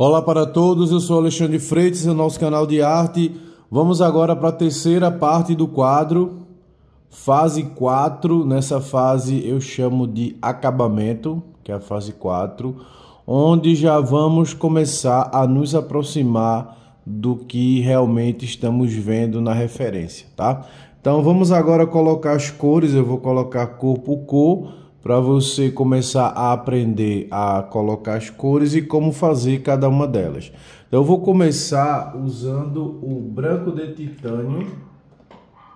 Olá para todos, eu sou Alexandre Freitas, no nosso canal de arte. Vamos agora para a terceira parte do quadro, fase 4. Nessa fase eu chamo de acabamento, que é a fase 4, onde já vamos começar a nos aproximar do que realmente estamos vendo na referência, tá? Então vamos agora colocar as cores. Eu vou colocar cor por cor, para você começar a aprender a colocar as cores e como fazer cada uma delas. Então eu vou começar usando o branco de titânio.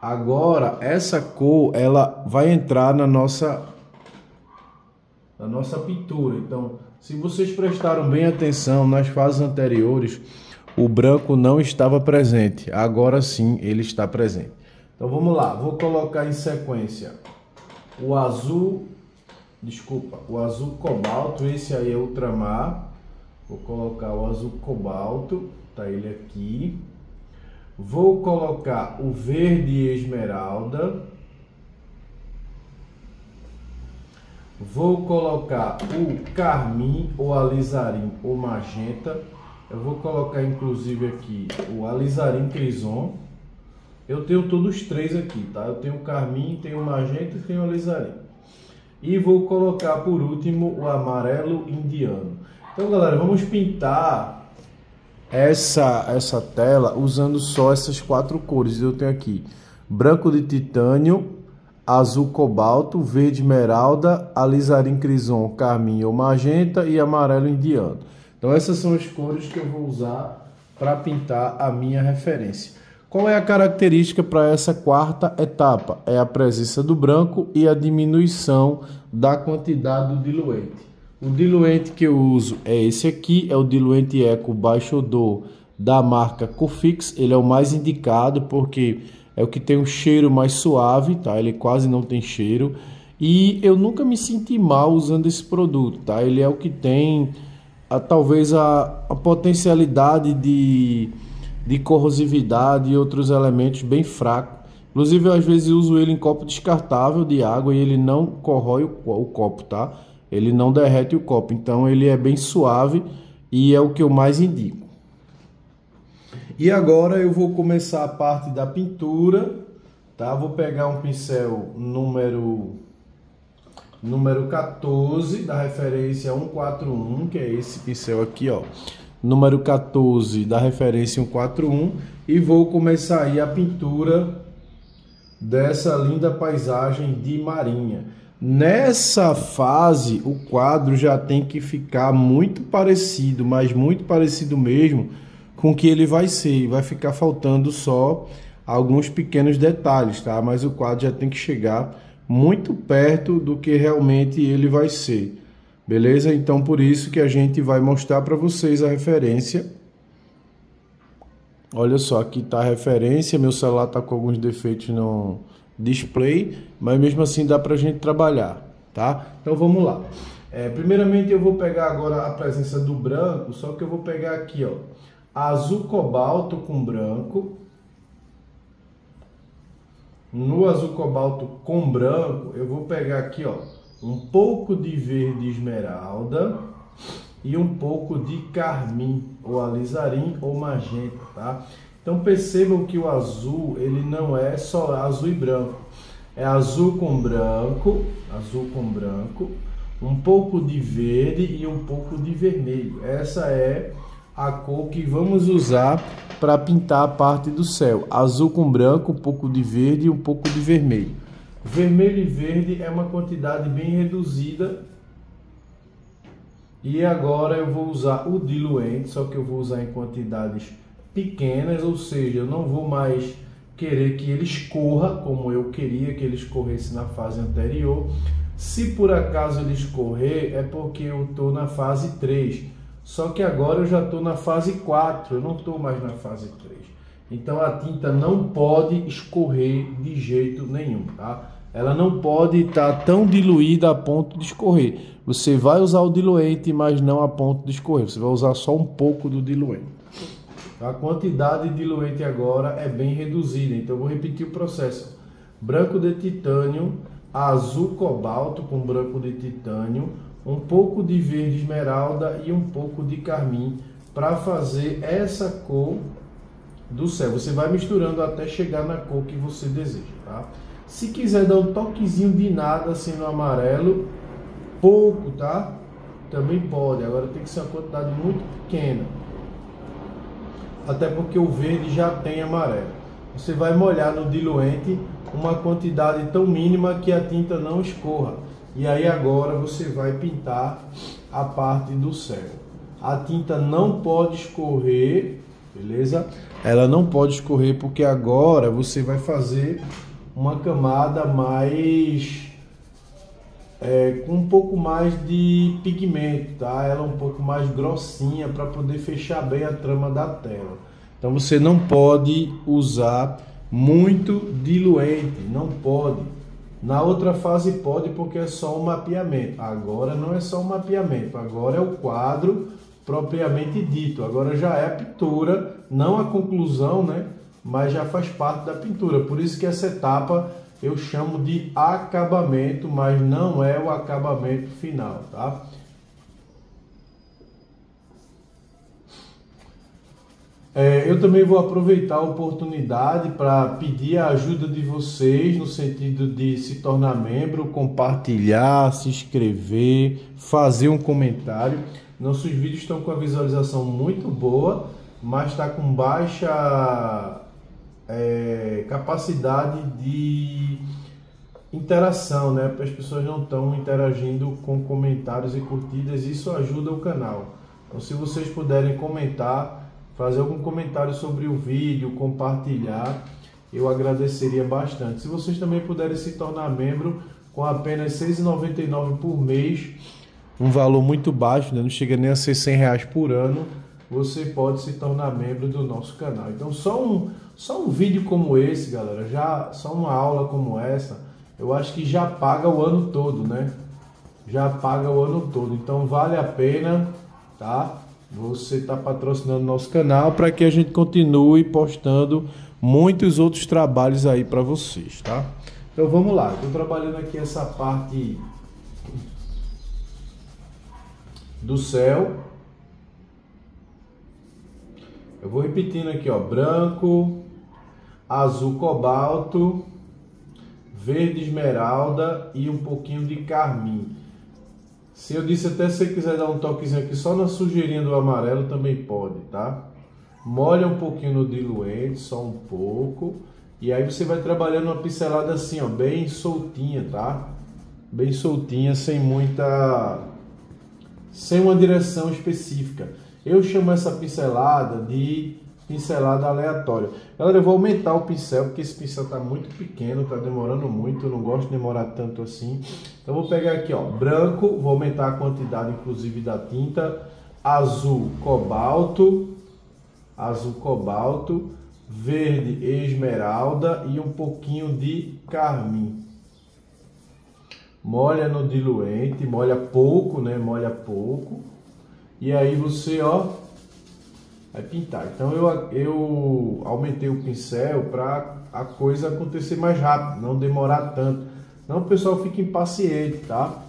Agora essa cor ela vai entrar na nossa pintura. Então, se vocês prestaram bem atenção nas fases anteriores, o branco não estava presente. Agora sim ele está presente. Então vamos lá, vou colocar em sequência o azul cobalto. Esse aí é ultramar. Vou colocar o azul cobalto, tá ele aqui. Vou colocar o verde esmeralda. Vou colocar o carmim ou alizarim ou magenta. Eu vou colocar inclusive aqui o alizarim crison. Eu tenho todos os três aqui, tá? Eu tenho o carmim, tenho o magenta e tenho o alizarim. E vou colocar por último o amarelo indiano. Então, galera, vamos pintar essa tela usando só essas quatro cores. Eu tenho aqui branco de titânio, azul cobalto, verde esmeralda, alizarim crison, carmim ou magenta e amarelo indiano. Então essas são as cores que eu vou usar para pintar a minha referência. Qual é a característica para essa quarta etapa? É a presença do branco e a diminuição da quantidade do diluente. O diluente que eu uso é esse aqui, é o diluente Eco Baixo Odor da marca Cofix. Ele é o mais indicado porque é o que tem um cheiro mais suave, tá? Ele quase não tem cheiro. E eu nunca me senti mal usando esse produto, tá? Ele é o que tem talvez a potencialidade de corrosividade e outros elementos bem fracos. Inclusive, eu às vezes uso ele em copo descartável de água e ele não corrói o copo, tá? Ele não derrete o copo, então ele é bem suave e é o que eu mais indico. E agora eu vou começar a parte da pintura, tá? Vou pegar um pincel número 14 da referência 141, que é esse pincel aqui, ó. Número 14 da referência 141, e vou começar aí a pintura dessa linda paisagem de marinha. Nessa fase o quadro já tem que ficar muito parecido, mas muito parecido mesmo com o que ele vai ser. Vai ficar faltando só alguns pequenos detalhes, tá? Mas o quadro já tem que chegar muito perto do que realmente ele vai ser. Beleza? Então por isso que a gente vai mostrar para vocês a referência. Olha só, aqui está a referência. Meu celular está com alguns defeitos no display, mas mesmo assim dá para a gente trabalhar, tá? Então vamos lá. Primeiramente eu vou pegar agora a presença do branco, só que eu vou pegar aqui, ó, azul cobalto com branco. No azul cobalto com branco eu vou pegar aqui, ó, um pouco de verde esmeralda e um pouco de carmim ou alizarim ou magenta, tá? Então percebam que o azul ele não é só azul e branco, é azul com branco, um pouco de verde e um pouco de vermelho. Essa é a cor que vamos usar para pintar a parte do céu. Azul com branco, um pouco de verde e um pouco de vermelho. Vermelho e verde é uma quantidade bem reduzida. E agora eu vou usar o diluente, só que eu vou usar em quantidades pequenas, ou seja, eu não vou mais querer que ele escorra como eu queria que ele escorresse na fase anterior. Se por acaso ele escorrer, é porque eu estou na fase 3. Só que agora eu já estou na fase 4, eu não estou mais na fase 3. Então a tinta não pode escorrer de jeito nenhum, tá? Ela não pode estar tão diluída a ponto de escorrer. Você vai usar o diluente, mas não a ponto de escorrer. Você vai usar só um pouco do diluente. A quantidade de diluente agora é bem reduzida. Então eu vou repetir o processo. Branco de titânio, azul cobalto com branco de titânio, um pouco de verde esmeralda e um pouco de carmim para fazer essa cor do céu. Você vai misturando até chegar na cor que você deseja, tá? Se quiser dar um toquezinho de nada assim no amarelo, pouco, tá? Também pode. Agora tem que ser uma quantidade muito pequena. Até porque o verde já tem amarelo. Você vai molhar no diluente uma quantidade tão mínima que a tinta não escorra. E aí agora você vai pintar a parte do céu. A tinta não pode escorrer, beleza? Ela não pode escorrer porque agora você vai fazer uma camada mais com um pouco mais de pigmento, tá? Ela é um pouco mais grossinha para poder fechar bem a trama da tela. Então você não pode usar muito diluente, não pode. Na outra fase pode porque é só um mapeamento. Agora não é só um mapeamento, agora é o quadro propriamente dito. Agora já é a pintura, não a conclusão, né? Mas já faz parte da pintura. Por isso que essa etapa eu chamo de acabamento, mas não é o acabamento final, tá? Eu também vou aproveitar a oportunidade para pedir a ajuda de vocês no sentido de se tornar membro, compartilhar, se inscrever, fazer um comentário. Nossos vídeos estão com a visualização muito boa, mas está com baixa capacidade de interação, né? Porque as pessoas não estão interagindo com comentários e curtidas, isso ajuda o canal. Então, se vocês puderem comentar, fazer algum comentário sobre o vídeo, compartilhar, eu agradeceria bastante. Se vocês também puderem se tornar membro com apenas R$ 6,99 por mês, um valor muito baixo, né? Não chega nem a ser R$100 por ano, você pode se tornar membro do nosso canal. Então só um vídeo como esse, galera, só uma aula como essa, eu acho que já paga o ano todo, né? Já paga o ano todo. Então vale a pena, tá? Você está patrocinando nosso canal para que a gente continue postando muitos outros trabalhos aí para vocês, tá? Então vamos lá. Estou trabalhando aqui essa parte do céu. Eu vou repetindo aqui, ó, branco, azul cobalto, verde esmeralda e um pouquinho de carmim. Se eu disse até se você quiser dar um toquezinho aqui só na sujeirinha do amarelo, também pode, tá? Molha um pouquinho no diluente, só um pouco. E aí você vai trabalhando uma pincelada assim, ó, bem soltinha, tá? Bem soltinha, sem uma direção específica. Eu chamo essa pincelada de pincelada aleatória. Galera, eu vou aumentar o pincel, porque esse pincel está muito pequeno, está demorando muito, eu não gosto de demorar tanto assim. Então vou pegar aqui, ó, branco, vou aumentar a quantidade inclusive da tinta, azul cobalto, verde esmeralda e um pouquinho de carmim. Molha no diluente, molha pouco, né? Molha pouco. E aí você, ó, vai pintar. Então eu aumentei o pincel para a coisa acontecer mais rápido, não demorar tanto. Não, o pessoal fica impaciente, tá?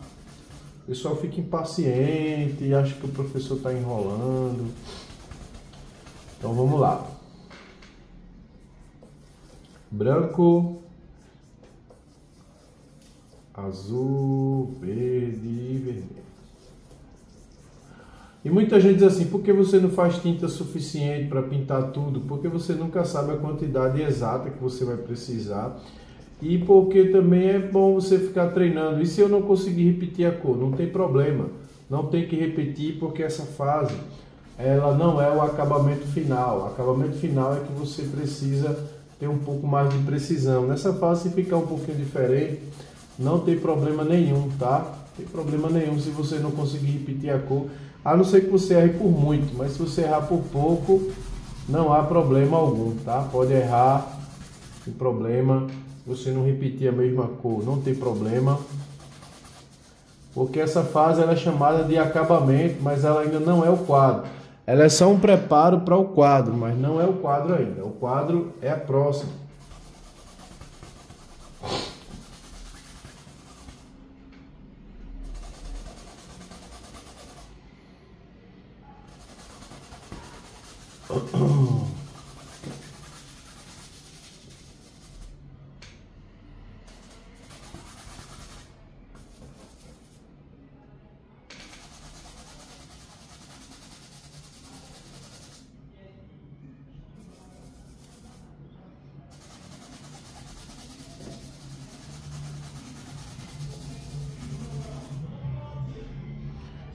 O pessoal fica impaciente e acha que o professor está enrolando. Então vamos lá. Branco, azul, verde e vermelho. E muita gente diz assim, por que você não faz tinta suficiente para pintar tudo? Porque você nunca sabe a quantidade exata que você vai precisar. E porque também é bom você ficar treinando. E se eu não conseguir repetir a cor? Não tem problema. Não tem que repetir porque essa fase, ela não é o acabamento final. O acabamento final é que você precisa ter um pouco mais de precisão. Nessa fase, se ficar um pouquinho diferente, não tem problema nenhum, tá? Não tem problema nenhum se você não conseguir repetir a cor. A não ser que você erre por muito, mas se você errar por pouco, não há problema algum, tá? Pode errar, sem problema. Se você não repetir a mesma cor, não tem problema. Porque essa fase ela é chamada de acabamento, mas ela ainda não é o quadro. Ela é só um preparo para o quadro, mas não é o quadro ainda. O quadro é a próxima.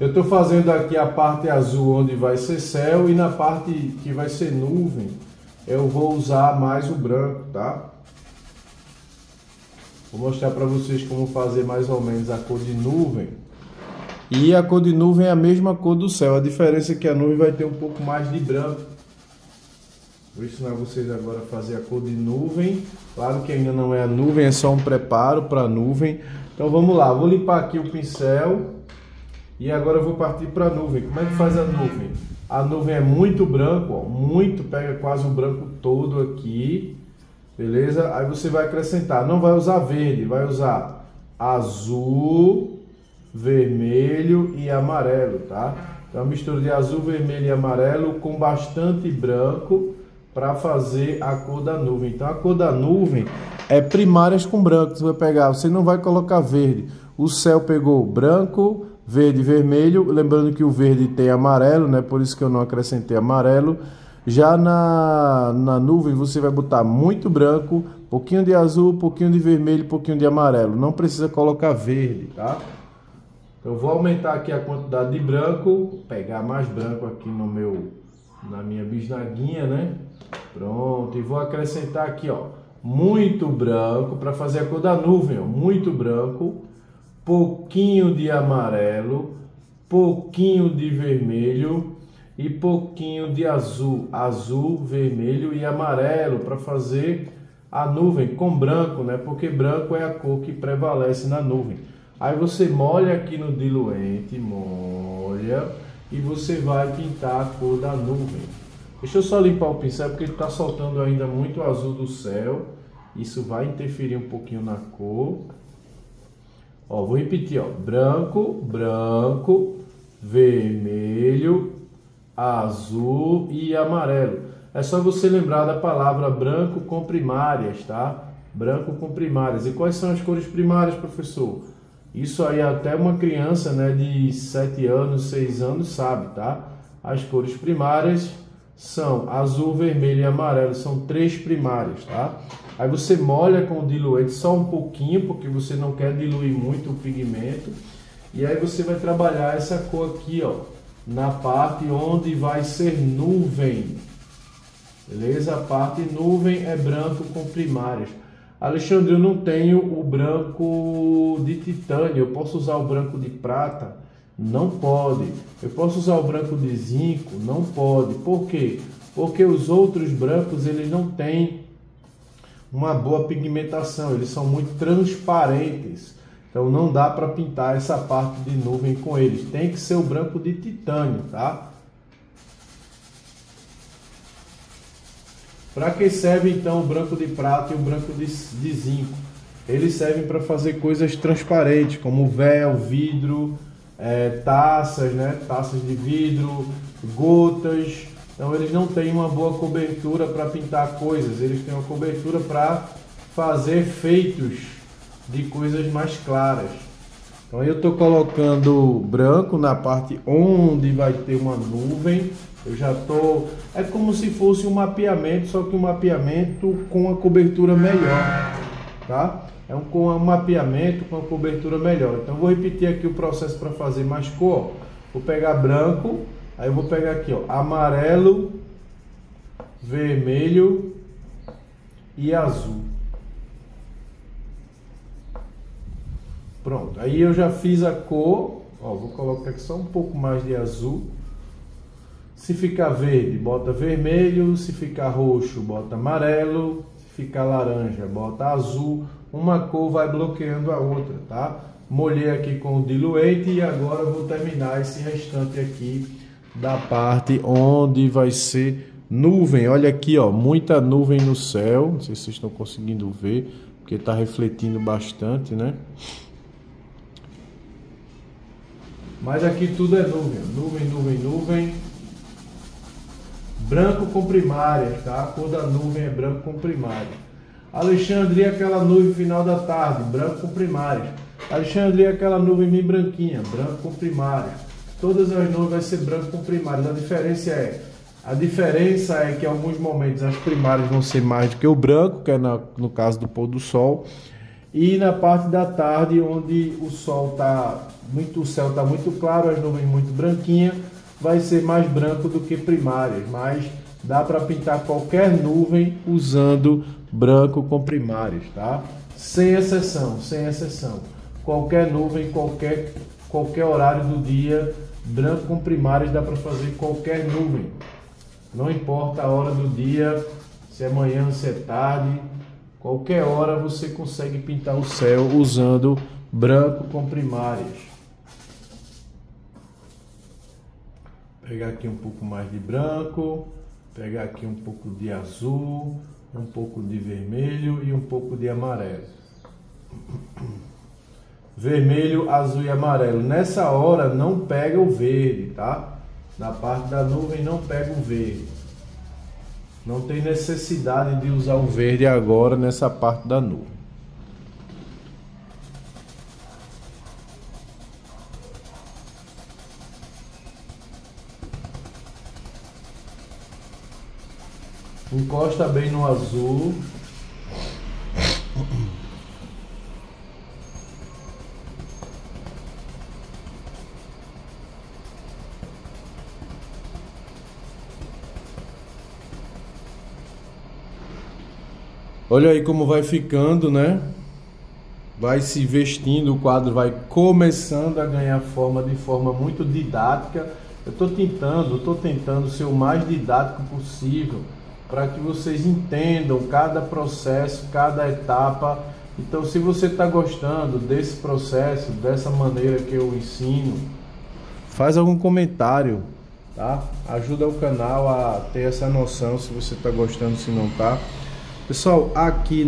Eu estou fazendo aqui a parte azul onde vai ser céu, e na parte que vai ser nuvem eu vou usar mais o branco, tá? Vou mostrar para vocês como fazer mais ou menos a cor de nuvem. E a cor de nuvem é a mesma cor do céu, a diferença é que a nuvem vai ter um pouco mais de branco. Vou ensinar vocês agora a fazer a cor de nuvem. Claro que ainda não é a nuvem, é só um preparo para a nuvem. Então vamos lá, vou limpar aqui o pincel. E agora eu vou partir para a nuvem. Como é que faz a nuvem? A nuvem é muito branco, ó, muito, pega quase o branco todo aqui, beleza? Aí você vai acrescentar, não vai usar verde, vai usar azul, vermelho e amarelo, tá? Então, uma mistura de azul, vermelho e amarelo com bastante branco para fazer a cor da nuvem. Então, a cor da nuvem é primárias com branco. Você vai pegar, você não vai colocar verde. O céu pegou branco, verde e vermelho, lembrando que o verde tem amarelo, né? Por isso que eu não acrescentei amarelo. Já na nuvem você vai botar muito branco, pouquinho de azul, pouquinho de vermelho, pouquinho de amarelo. Não precisa colocar verde, tá? Eu vou aumentar aqui a quantidade de branco, pegar mais branco aqui na minha bisnaguinha, né? Pronto, e vou acrescentar aqui, ó, muito branco para fazer a cor da nuvem, ó, muito branco. Pouquinho de amarelo, pouquinho de vermelho e pouquinho de azul, vermelho e amarelo para fazer a nuvem com branco, né? Porque branco é a cor que prevalece na nuvem. Aí você molha aqui no diluente, molha, e você vai pintar a cor da nuvem. Deixa eu só limpar o pincel porque ele está soltando ainda muito azul do céu. Isso vai interferir um pouquinho na cor. Ó, vou repetir, ó, branco, branco, vermelho, azul e amarelo. É só você lembrar da palavra branco com primárias, tá? Branco com primárias. E quais são as cores primárias, professor? Isso aí até uma criança, né, de 7 anos, 6 anos sabe, tá? As cores primárias são azul, vermelho e amarelo, são 3 primárias, tá? Aí você molha com o diluente só um pouquinho, porque você não quer diluir muito o pigmento. E aí você vai trabalhar essa cor aqui, ó, na parte onde vai ser nuvem. Beleza? A parte nuvem é branco com primárias. Alexandre, eu não tenho o branco de titânio, eu posso usar o branco de prata? Não pode. Eu posso usar o branco de zinco? Não pode. Por quê? Porque os outros brancos, eles não têm uma boa pigmentação, eles são muito transparentes, então não dá para pintar essa parte de nuvem com eles, tem que ser o branco de titânio, tá? Para que serve então o branco de prata e o branco de zinco? Eles servem para fazer coisas transparentes, como véu, vidro, taças, né? Taças de vidro, gotas. Então eles não têm uma boa cobertura para pintar coisas, eles têm uma cobertura para fazer efeitos de coisas mais claras. Então eu estou colocando branco na parte onde vai ter uma nuvem. Eu já estou... É como se fosse um mapeamento, só que um mapeamento com uma cobertura melhor, tá? É um mapeamento com uma cobertura melhor. Então vou repetir aqui o processo para fazer mais cor. Vou pegar branco. Aí eu vou pegar aqui, ó, amarelo, vermelho e azul. Pronto, aí eu já fiz a cor, ó, vou colocar aqui só um pouco mais de azul. Se ficar verde, bota vermelho, se ficar roxo, bota amarelo, se ficar laranja, bota azul. Uma cor vai bloqueando a outra, tá? Molhei aqui com o diluente e agora eu vou terminar esse restante aqui da parte onde vai ser nuvem. Olha aqui, ó, muita nuvem no céu. Não sei se vocês estão conseguindo ver, porque está refletindo bastante, né? Mas aqui tudo é nuvem, nuvem, nuvem, nuvem. branco com primárias, tá? A cor da nuvem é branco com primárias. Alexandre, aquela nuvem final da tarde, branco com primárias. Alexandre, aquela nuvem bem branquinha, branco com primárias. Todas as nuvens vai ser branco com primárias. A diferença é que em alguns momentos as primárias vão ser mais do que o branco, que é no caso do pôr do sol. E na parte da tarde, onde o céu está muito claro, as nuvens muito branquinhas, vai ser mais branco do que primárias, mas dá para pintar qualquer nuvem usando branco com primárias, tá? Sem exceção, sem exceção. Qualquer nuvem, qualquer horário do dia, branco com primárias dá para fazer qualquer nuvem. Não importa a hora do dia, se é manhã, se é tarde, qualquer hora você consegue pintar o céu usando branco com primárias. Pegar aqui um pouco mais de branco, pegar aqui um pouco de azul, um pouco de vermelho e um pouco de amarelo. Vermelho, azul e amarelo. Nessa hora não pega o verde, tá? Na parte da nuvem não pega o verde. Não tem necessidade de usar o verde agora nessa parte da nuvem. Encosta bem no azul. Olha aí como vai ficando, né? Vai se vestindo, o quadro vai começando a ganhar forma de forma muito didática. Eu estou tentando ser o mais didático possível para que vocês entendam cada processo, cada etapa. Então, se você está gostando desse processo, dessa maneira que eu ensino, faz algum comentário, tá? Ajuda o canal a ter essa noção se você está gostando, se não tá. Pessoal, aqui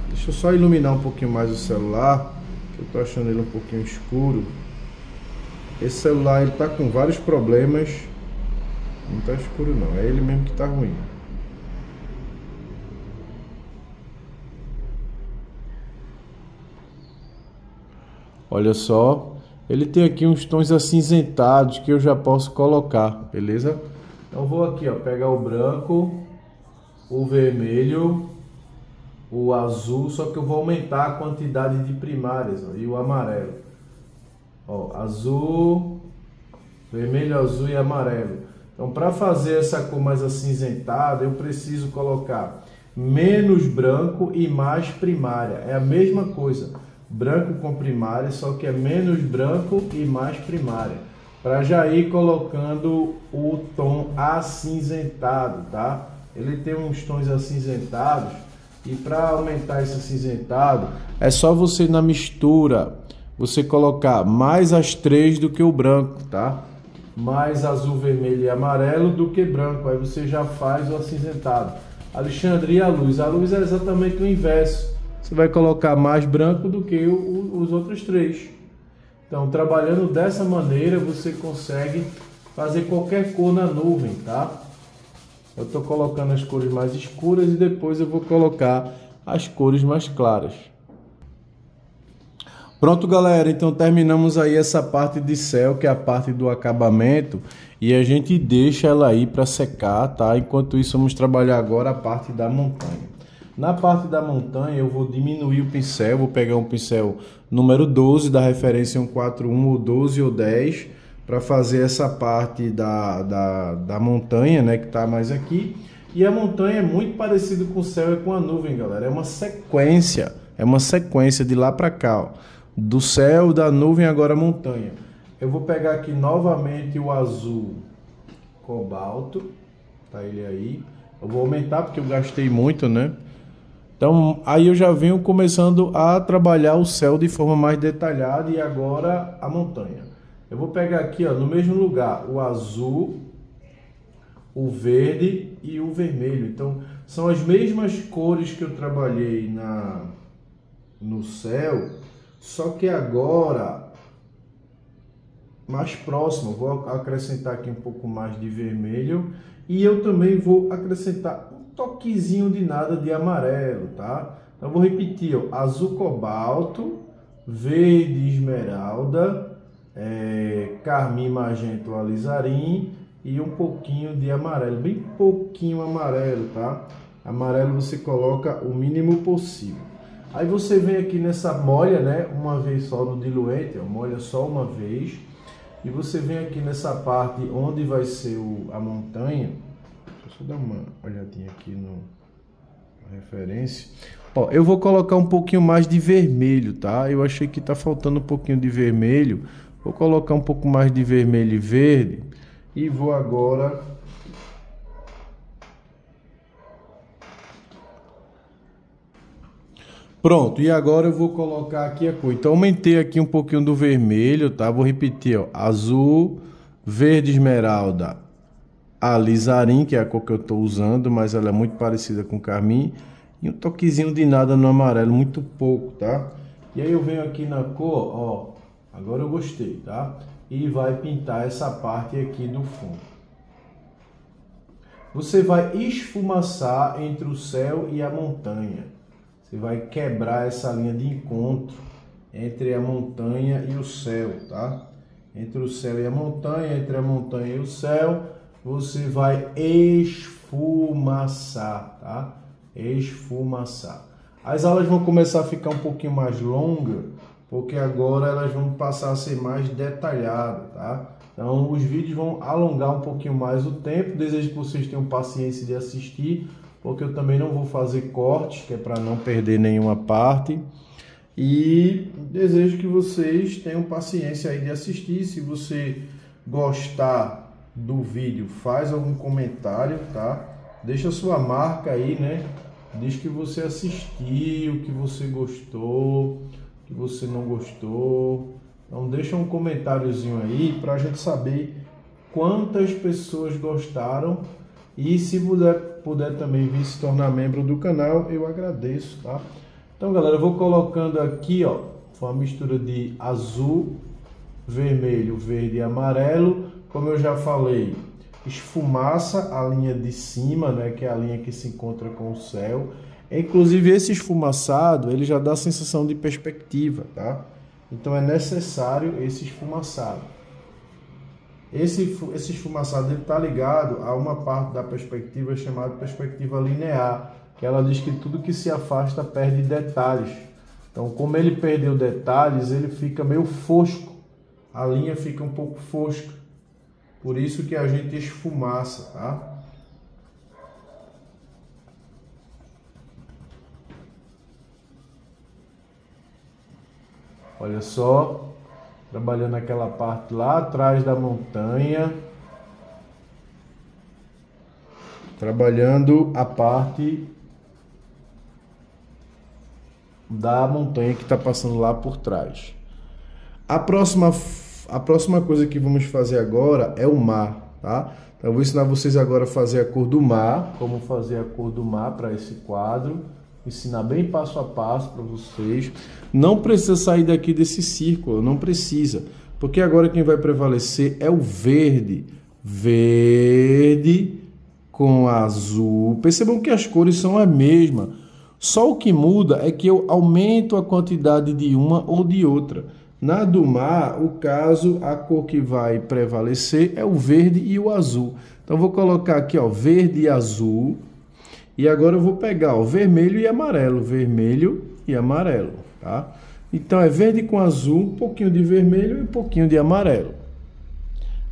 deixa eu só iluminar um pouquinho mais o celular, que eu tô achando ele um pouquinho escuro. Esse celular ele tá com vários problemas. Não tá escuro não, é ele mesmo que tá ruim. Olha só, ele tem aqui uns tons acinzentados que eu já posso colocar, beleza? Então vou aqui, ó, pegar o branco, o vermelho, o azul, só que eu vou aumentar a quantidade de primárias, ó, e o amarelo. Ó, azul, vermelho, azul e amarelo. Então, para fazer essa cor mais acinzentada, eu preciso colocar menos branco e mais primária. É a mesma coisa, branco com primária, só que é menos branco e mais primária. Para já ir colocando o tom acinzentado, tá? Ele tem uns tons acinzentados e para aumentar esse acinzentado é só você na mistura você colocar mais as três do que o branco, tá? Mais azul, vermelho e amarelo do que branco, aí você já faz o acinzentado. Alexandre, e a luz? A luz é exatamente o inverso, você vai colocar mais branco do que os outros três. Então, trabalhando dessa maneira você consegue fazer qualquer cor na nuvem, tá? Eu estou colocando as cores mais escuras e depois eu vou colocar as cores mais claras. Pronto, galera, então terminamos aí essa parte de céu, que é a parte do acabamento, e a gente deixa ela aí para secar, tá? Enquanto isso, vamos trabalhar agora a parte da montanha. Na parte da montanha, eu vou diminuir o pincel, vou pegar um pincel número 12 da referência 141 ou 12 ou 10, para fazer essa parte da montanha, né, que tá mais aqui. E a montanha é muito parecido com o céu e com a nuvem, galera. É uma sequência de lá para cá, ó. Do céu, da nuvem, agora a montanha. Eu vou pegar aqui novamente o azul cobalto, tá ele aí. Eu vou aumentar porque eu gastei muito, né? Então, aí eu já venho começando a trabalhar o céu de forma mais detalhada e agora a montanha. Eu vou pegar aqui, ó, no mesmo lugar, o azul, o verde e o vermelho. Então, são as mesmas cores que eu trabalhei no céu, só que agora mais próximo. Vou acrescentar aqui um pouco mais de vermelho e eu também vou acrescentar um toquezinho de nada de amarelo, tá? Então vou repetir, ó, azul cobalto, verde esmeralda, carmim magenta alizarim e um pouquinho de amarelo, bem pouquinho amarelo, tá? Amarelo você coloca o mínimo possível. Aí você vem aqui nessa molha, né? Uma vez só no diluente, ó, molha só uma vez. E você vem aqui nessa parte onde vai ser a montanha. Deixa eu só dar uma olhadinha aqui na referência. Ó, eu vou colocar um pouquinho mais de vermelho, tá? Eu achei que tá faltando um pouquinho de vermelho. Vou colocar um pouco mais de vermelho e verde. E vou agora... Pronto, e agora eu vou colocar aqui a cor. Então, aumentei aqui um pouquinho do vermelho, tá? Vou repetir, ó. Azul, verde esmeralda, alizarim, que é a cor que eu tô usando, mas ela é muito parecida com carmim. E um toquezinho de nada no amarelo, muito pouco, tá? E aí eu venho aqui na cor, ó. Agora eu gostei, tá? E vai pintar essa parte aqui do fundo. Você vai esfumaçar entre o céu e a montanha. Você vai quebrar essa linha de encontro entre a montanha e o céu, tá? Entre o céu e a montanha, entre a montanha e o céu, você vai esfumaçar, tá? Esfumaçar. As aulas vão começar a ficar um pouquinho mais longas, porque agora elas vão passar a ser mais detalhadas, tá? Então os vídeos vão alongar um pouquinho mais o tempo. Desejo que vocês tenham paciência de assistir, porque eu também não vou fazer cortes, que é para não perder nenhuma parte. E desejo que vocês tenham paciência aí de assistir. Se você gostar do vídeo, faz algum comentário, tá? Deixa sua marca aí, né? Diz que você assistiu, que você gostou, que você não gostou. Então deixa um comentáriozinho aí para a gente saber quantas pessoas gostaram. E se puder também vir se tornar membro do canal, eu agradeço, tá? Então, galera, eu vou colocando aqui, ó, uma mistura de azul, vermelho, verde e amarelo. Como eu já falei, esfumaça a linha de cima, né, que é a linha que se encontra com o céu. Inclusive, esse esfumaçado, ele já dá a sensação de perspectiva, tá? Então, é necessário esse esfumaçado. Esse esfumaçado está ligado a uma parte da perspectiva chamada perspectiva linear, que ela diz que tudo que se afasta perde detalhes. Então, como ele perdeu detalhes, ele fica meio fosco. A linha fica um pouco fosca. Por isso que a gente esfumaça, tá? Olha só. Trabalhando aquela parte lá atrás da montanha. Trabalhando a parte da montanha que está passando lá por trás. A próxima coisa que vamos fazer agora é o mar, tá? Então, eu vou ensinar vocês agora a fazer a cor do mar, como fazer a cor do mar para esse quadro. Ensinar bem passo a passo para vocês. Não precisa sair daqui desse círculo, não precisa. Porque agora quem vai prevalecer é o verde. Verde com azul. Percebam que as cores são as mesmas. Só o que muda é que eu aumento a quantidade de uma ou de outra. Na do mar, o caso, a cor que vai prevalecer é o verde e o azul. Então, vou colocar aqui, ó, verde e azul. E agora eu vou pegar o vermelho e amarelo, tá? Então é verde com azul, um pouquinho de vermelho e um pouquinho de amarelo.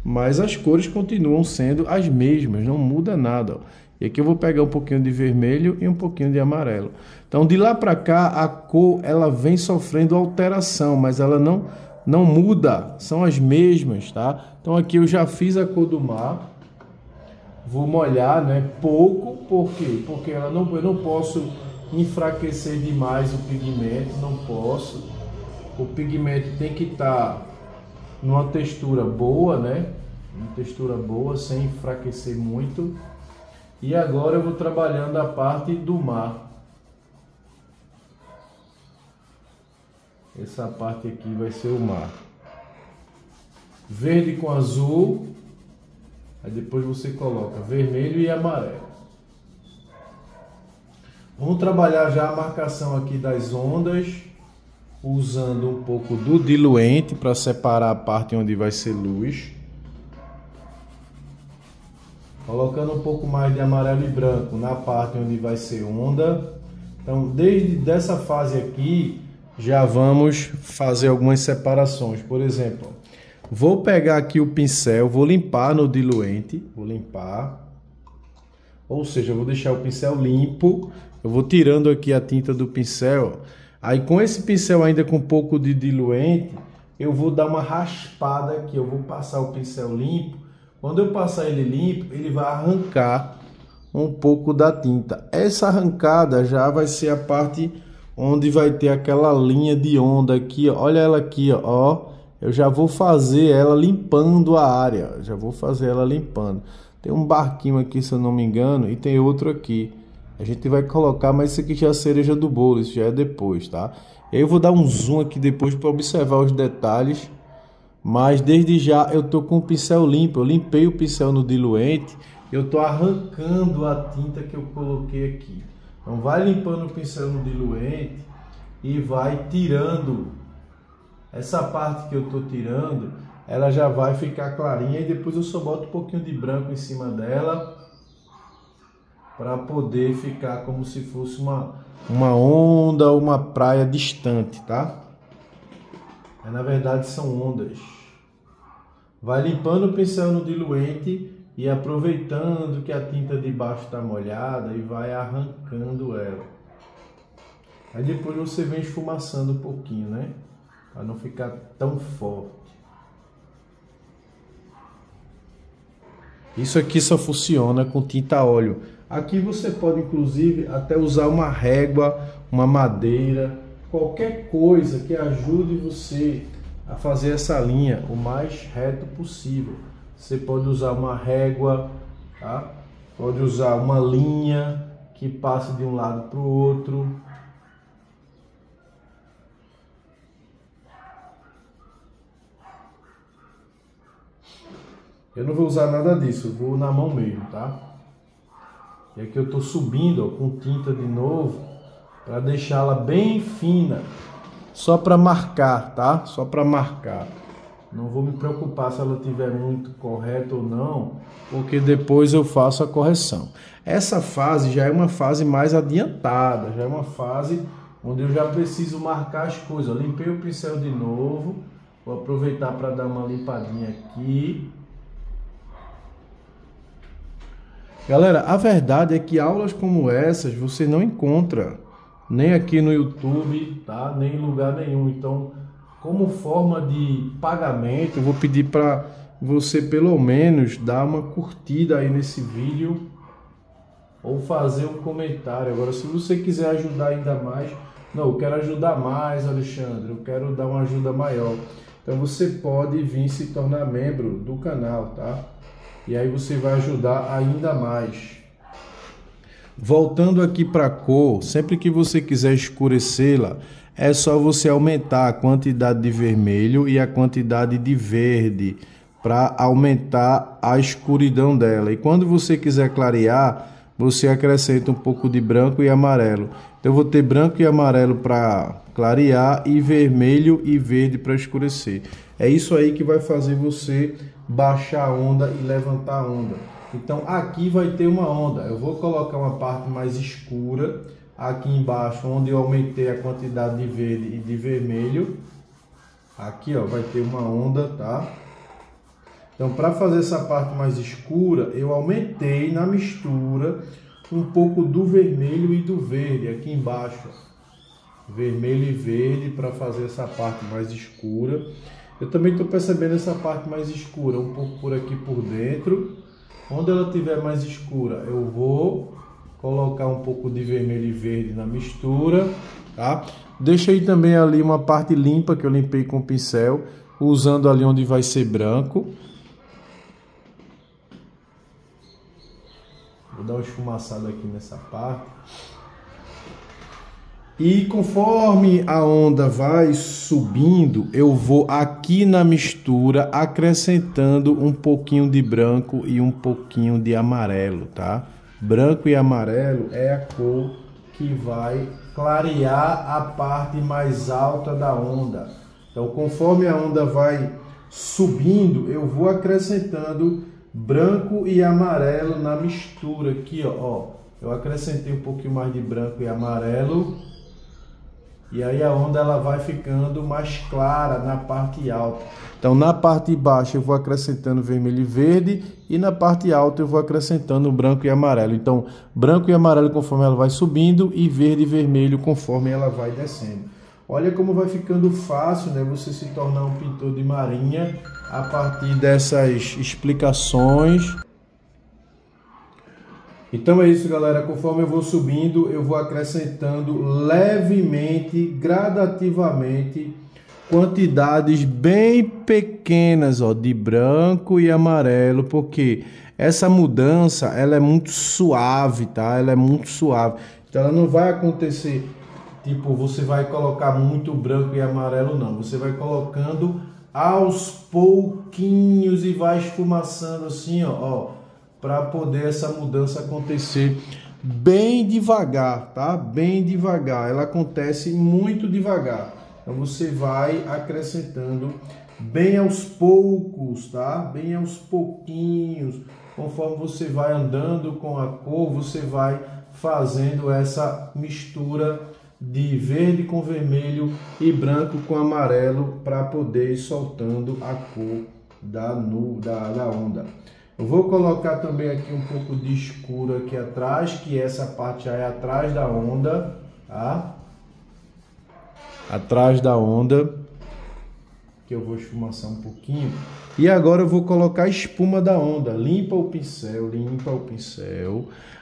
Mas as cores continuam sendo as mesmas, não muda nada, ó. E aqui eu vou pegar um pouquinho de vermelho e um pouquinho de amarelo. Então de lá para cá a cor ela vem sofrendo alteração, mas ela não muda, são as mesmas, tá? Então aqui eu já fiz a cor do mar. Vou molhar, né, pouco, por quê? Porque eu não posso enfraquecer demais o pigmento, não posso. O pigmento tem que estar numa textura boa, né? Uma textura boa, sem enfraquecer muito. E agora eu vou trabalhando a parte do mar. Essa parte aqui vai ser o mar. verde com azul, aí depois você coloca vermelho e amarelo. Vamos trabalhar já a marcação aqui das ondas, usando um pouco do diluente para separar a parte onde vai ser luz. Colocando um pouco mais de amarelo e branco na parte onde vai ser onda. Então, desde dessa fase aqui, já vamos fazer algumas separações. Por exemplo, vou pegar aqui o pincel, vou limpar no diluente, vou limpar. Ou seja, eu vou deixar o pincel limpo, eu vou tirando aqui a tinta do pincel. Aí com esse pincel ainda com um pouco de diluente, eu vou dar uma raspada aqui, eu vou passar o pincel limpo. Quando eu passar ele limpo, ele vai arrancar um pouco da tinta. Essa arrancada já vai ser a parte onde vai ter aquela linha de onda aqui, ó. Olha ela aqui, ó. Eu já vou fazer ela limpando a área, já vou fazer ela limpando. Tem um barquinho aqui, se eu não me engano, e tem outro aqui. A gente vai colocar, mas isso aqui já é a cereja do bolo, isso já é depois, tá? Eu vou dar um zoom aqui depois para observar os detalhes. Mas desde já eu tô com o pincel limpo, eu limpei o pincel no diluente, eu tô arrancando a tinta que eu coloquei aqui. Então vai limpando o pincel no diluente e vai tirando essa parte que eu tô tirando, ela já vai ficar clarinha e depois eu só boto um pouquinho de branco em cima dela para poder ficar como se fosse uma onda ou uma praia distante, tá? Mas, na verdade são ondas. Vai limpando o pincel no diluente e aproveitando que a tinta de baixo está molhada e vai arrancando ela. Aí depois você vem esfumaçando um pouquinho, né? Para não ficar tão forte. Isso aqui só funciona com tinta a óleo. Aqui você pode inclusive até usar uma régua, uma madeira, qualquer coisa que ajude você a fazer essa linha o mais reto possível. Você pode usar uma régua, tá? Pode usar uma linha que passe de um lado para o outro. Eu não vou usar nada disso, eu vou na mão mesmo, tá? E aqui eu estou subindo, ó, com tinta de novo, para deixá-la bem fina, só para marcar, tá? Só para marcar. Não vou me preocupar se ela estiver muito correta ou não, porque depois eu faço a correção. Essa fase já é uma fase mais adiantada, já é uma fase onde eu já preciso marcar as coisas. Eu limpei o pincel de novo, vou aproveitar para dar uma limpadinha aqui. Galera, a verdade é que aulas como essas você não encontra nem aqui no YouTube, tá? Nem em lugar nenhum. Então, como forma de pagamento, eu vou pedir para você pelo menos dar uma curtida aí nesse vídeo ou fazer um comentário. Agora, se você quiser ajudar ainda mais, não, eu quero ajudar mais, Alexandre, eu quero dar uma ajuda maior. Então, você pode vir se tornar membro do canal, tá? E aí você vai ajudar ainda mais. Voltando aqui para a cor, sempre que você quiser escurecê-la, é só você aumentar a quantidade de vermelho e a quantidade de verde para aumentar a escuridão dela. E quando você quiser clarear, você acrescenta um pouco de branco e amarelo. Então eu vou ter branco e amarelo para clarear e vermelho e verde para escurecer. É isso aí que vai fazer você baixar a onda e levantar a onda. Então aqui vai ter uma onda. Eu vou colocar uma parte mais escura aqui embaixo, onde eu aumentei a quantidade de verde e de vermelho. Aqui, ó, vai ter uma onda, tá? Então, para fazer essa parte mais escura, eu aumentei na mistura um pouco do vermelho e do verde aqui embaixo. Vermelho e verde para fazer essa parte mais escura. Eu também estou percebendo essa parte mais escura, um pouco por aqui por dentro. Onde ela estiver mais escura, eu vou colocar um pouco de vermelho e verde na mistura, tá? Deixei também ali uma parte limpa que eu limpei com o pincel, usando ali onde vai ser branco. Vou dar uma esfumaçada aqui nessa parte. E conforme a onda vai subindo, eu vou aqui na mistura acrescentando um pouquinho de branco e um pouquinho de amarelo, tá? Branco e amarelo é a cor que vai clarear a parte mais alta da onda. Então, conforme a onda vai subindo, eu vou acrescentando branco e amarelo na mistura aqui, ó. Eu acrescentei um pouquinho mais de branco e amarelo. E aí a onda ela vai ficando mais clara na parte alta. Então na parte baixa eu vou acrescentando vermelho e verde, e na parte alta eu vou acrescentando branco e amarelo. Então branco e amarelo conforme ela vai subindo, e verde e vermelho conforme ela vai descendo. Olha como vai ficando fácil, né, você se tornar um pintor de marinha a partir dessas explicações. Então é isso, galera. Conforme eu vou subindo, eu vou acrescentando levemente, gradativamente, quantidades bem pequenas, ó, de branco e amarelo, porque essa mudança ela é muito suave, tá? Ela é muito suave. Então ela não vai acontecer tipo, você vai colocar muito branco e amarelo, não. Você vai colocando aos pouquinhos e vai esfumaçando assim, ó, para poder essa mudança acontecer bem devagar, tá? Bem devagar. Ela acontece muito devagar. Então você vai acrescentando bem aos poucos, tá? Bem aos pouquinhos. Conforme você vai andando com a cor, você vai fazendo essa mistura de verde com vermelho e branco com amarelo para poder ir soltando a cor da onda. Eu vou colocar também aqui um pouco de escuro aqui atrás, que essa parte já é atrás da onda, tá? Atrás da onda, que eu vou esfumaçar um pouquinho. E agora eu vou colocar a espuma da onda. Limpa o pincel.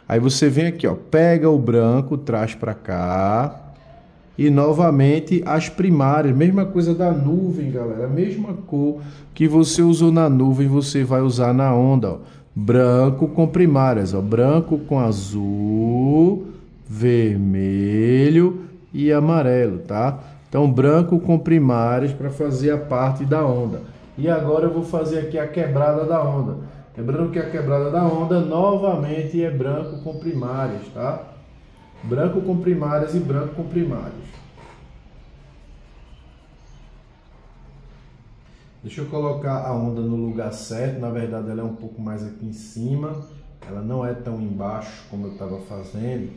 Aí você vem aqui, ó, pega o branco, traz para cá. E novamente as primárias, mesma coisa da nuvem, galera, a mesma cor que você usou na nuvem, você vai usar na onda, ó. Branco com primárias, ó, branco com azul, vermelho e amarelo, tá? Então branco com primárias para fazer a parte da onda. E agora eu vou fazer aqui a quebrada da onda. Lembrando que a quebrada da onda novamente é branco com primárias, tá? Branco com primárias e branco com primárias. Deixa eu colocar a onda no lugar certo. Na verdade ela é um pouco mais aqui em cima. Ela não é tão embaixo como eu estava fazendo.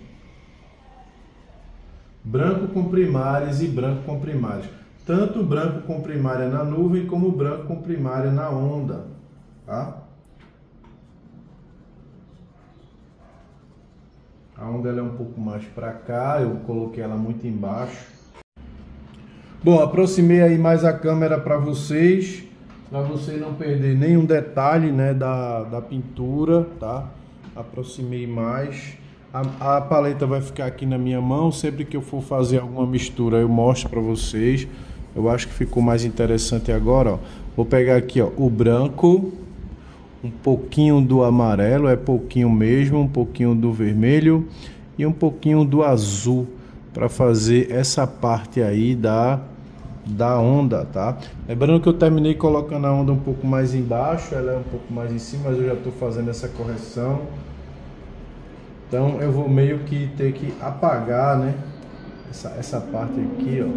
Branco com primárias e branco com primárias. Tanto branco com primária na nuvem como branco com primária na onda, tá? A onda ela é um pouco mais para cá, eu coloquei ela muito embaixo. Bom, aproximei aí mais a câmera para vocês não perder nenhum detalhe, né, da pintura, tá? Aproximei mais. A paleta vai ficar aqui na minha mão, sempre que eu for fazer alguma mistura eu mostro para vocês. Eu acho que ficou mais interessante agora, ó. Vou pegar aqui, ó, o branco, um pouquinho do amarelo, é pouquinho mesmo, um pouquinho do vermelho e um pouquinho do azul para fazer essa parte aí da onda, tá? Lembrando que eu terminei colocando a onda um pouco mais embaixo, ela é um pouco mais em cima, mas eu já estou fazendo essa correção. Então eu vou meio que ter que apagar, né? Essa parte aqui, ó.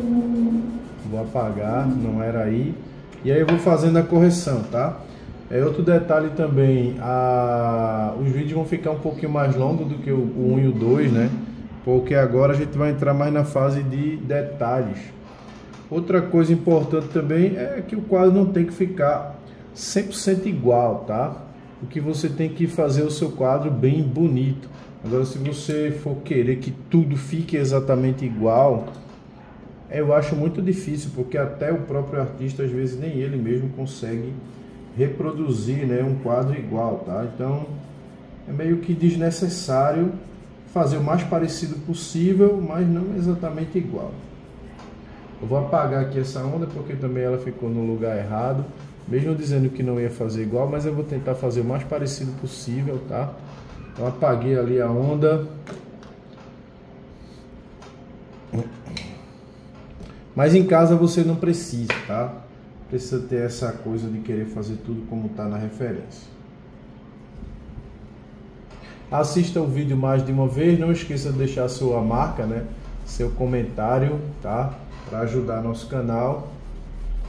Vou apagar, não era aí. E aí eu vou fazendo a correção, tá? Outro detalhe também, os vídeos vão ficar um pouquinho mais longos do que o 1 e o 2, né? Porque agora a gente vai entrar mais na fase de detalhes. Outra coisa importante também é que o quadro não tem que ficar 100% igual, tá? O que você tem que fazer o seu quadro bem bonito. Agora, se você for querer que tudo fique exatamente igual, eu acho muito difícil, porque até o próprio artista, às vezes, nem ele mesmo consegue reproduzir, né, um quadro igual, tá? Então é meio que desnecessário fazer o mais parecido possível, mas não exatamente igual. Eu vou apagar aqui essa onda porque também ela ficou no lugar errado, mesmo dizendo que não ia fazer igual, mas eu vou tentar fazer o mais parecido possível, tá? Então apaguei ali a onda. Mas em casa você não precisa, tá? Precisa ter essa coisa de querer fazer tudo como está na referência. Assista o vídeo mais de uma vez, não esqueça de deixar sua marca, né? Seu comentário, tá? Para ajudar nosso canal.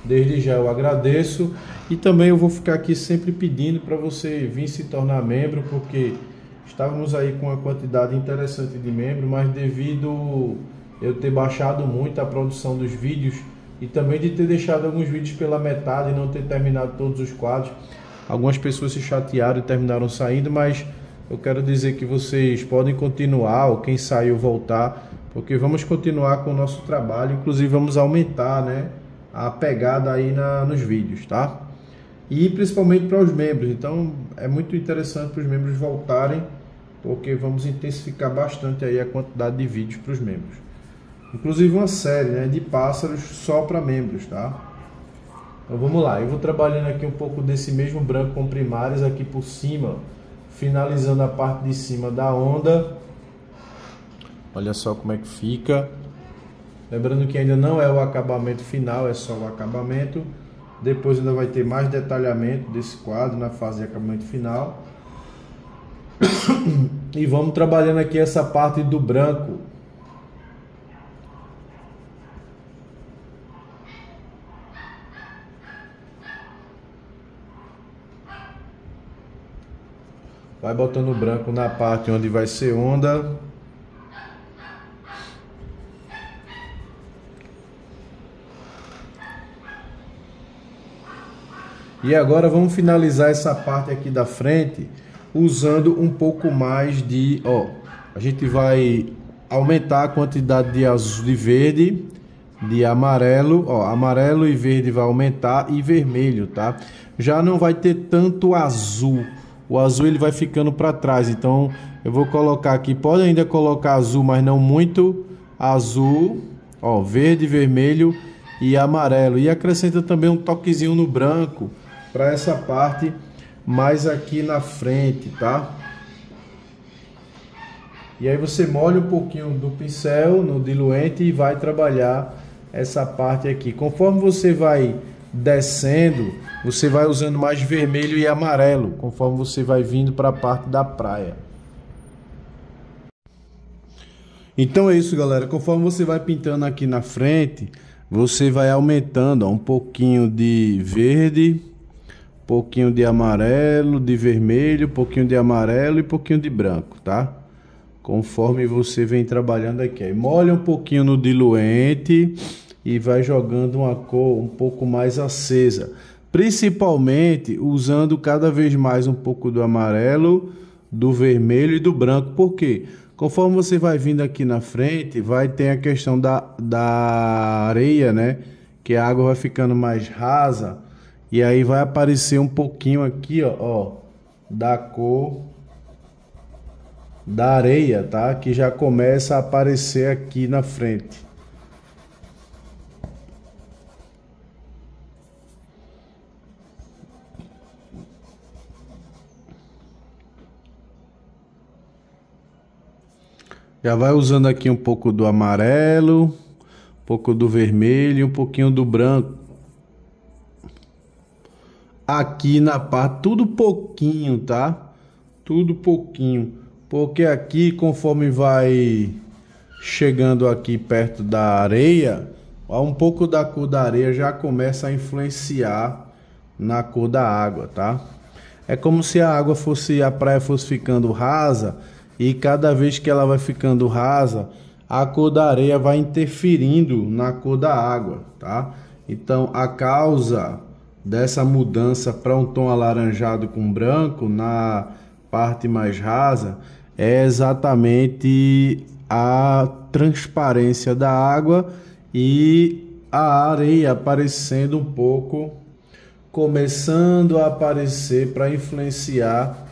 Desde já eu agradeço. E também eu vou ficar aqui sempre pedindo para você vir se tornar membro, porque estávamos aí com uma quantidade interessante de membros, mas devido eu ter baixado muito a produção dos vídeos e também de ter deixado alguns vídeos pela metade e não ter terminado todos os quadros, algumas pessoas se chatearam e terminaram saindo, mas eu quero dizer que vocês podem continuar, ou quem saiu voltar, porque vamos continuar com o nosso trabalho, inclusive vamos aumentar, né, a pegada aí nos vídeos, tá? E principalmente para os membros, então é muito interessante para os membros voltarem, porque vamos intensificar bastante aí a quantidade de vídeos para os membros. Inclusive uma série, né, de pássaros só para membros, tá? Então vamos lá, eu vou trabalhando aqui um pouco desse mesmo branco com primárias aqui por cima, finalizando a parte de cima da onda. Olha só como é que fica. Lembrando que ainda não é o acabamento final, é só o acabamento. Depois ainda vai ter mais detalhamento desse quadro na fase de acabamento final. E vamos trabalhando aqui essa parte do branco. Vai botando o branco na parte onde vai ser onda. E agora vamos finalizar essa parte aqui da frente usando um pouco mais de, a gente vai aumentar a quantidade de azul, de verde, de amarelo, amarelo e verde vai aumentar e vermelho, tá? Já não vai ter tanto azul. O azul ele vai ficando para trás, então eu vou colocar aqui, pode ainda colocar azul, mas não muito azul, verde, vermelho e amarelo. E acrescenta também um toquezinho no branco para essa parte mais aqui na frente, tá? E aí você molha um pouquinho do pincel no diluente e vai trabalhar essa parte aqui. Conforme você vai descendo, você vai usando mais vermelho e amarelo, conforme você vai vindo para a parte da praia. Então é isso, galera. Conforme você vai pintando aqui na frente, você vai aumentando um pouquinho de verde, um pouquinho de amarelo, de vermelho, um pouquinho de amarelo e um pouquinho de branco, tá? Conforme você vem trabalhando aqui. Aí molha um pouquinho no diluente e vai jogando uma cor um pouco mais acesa, principalmente usando cada vez mais um pouco do amarelo, do vermelho e do branco. Por quê? Conforme você vai vindo aqui na frente, vai ter a questão da areia, né? Que a água vai ficando mais rasa e aí vai aparecer um pouquinho aqui, da cor da areia, tá? Que já começa a aparecer aqui na frente. Já vai usando aqui um pouco do amarelo, um pouco do vermelho e um pouquinho do branco. Aqui na parte, tudo pouquinho, tá? Tudo pouquinho. Porque aqui, conforme vai chegando aqui perto da areia, um pouco da cor da areia já começa a influenciar na cor da água, tá? É como se a praia fosse ficando rasa. E cada vez que ela vai ficando rasa, a cor da areia vai interferindo na cor da água, tá? Então, a causa dessa mudança para um tom alaranjado com branco na parte mais rasa é exatamente a transparência da água e a areia aparecendo um pouco, começando a aparecer para influenciar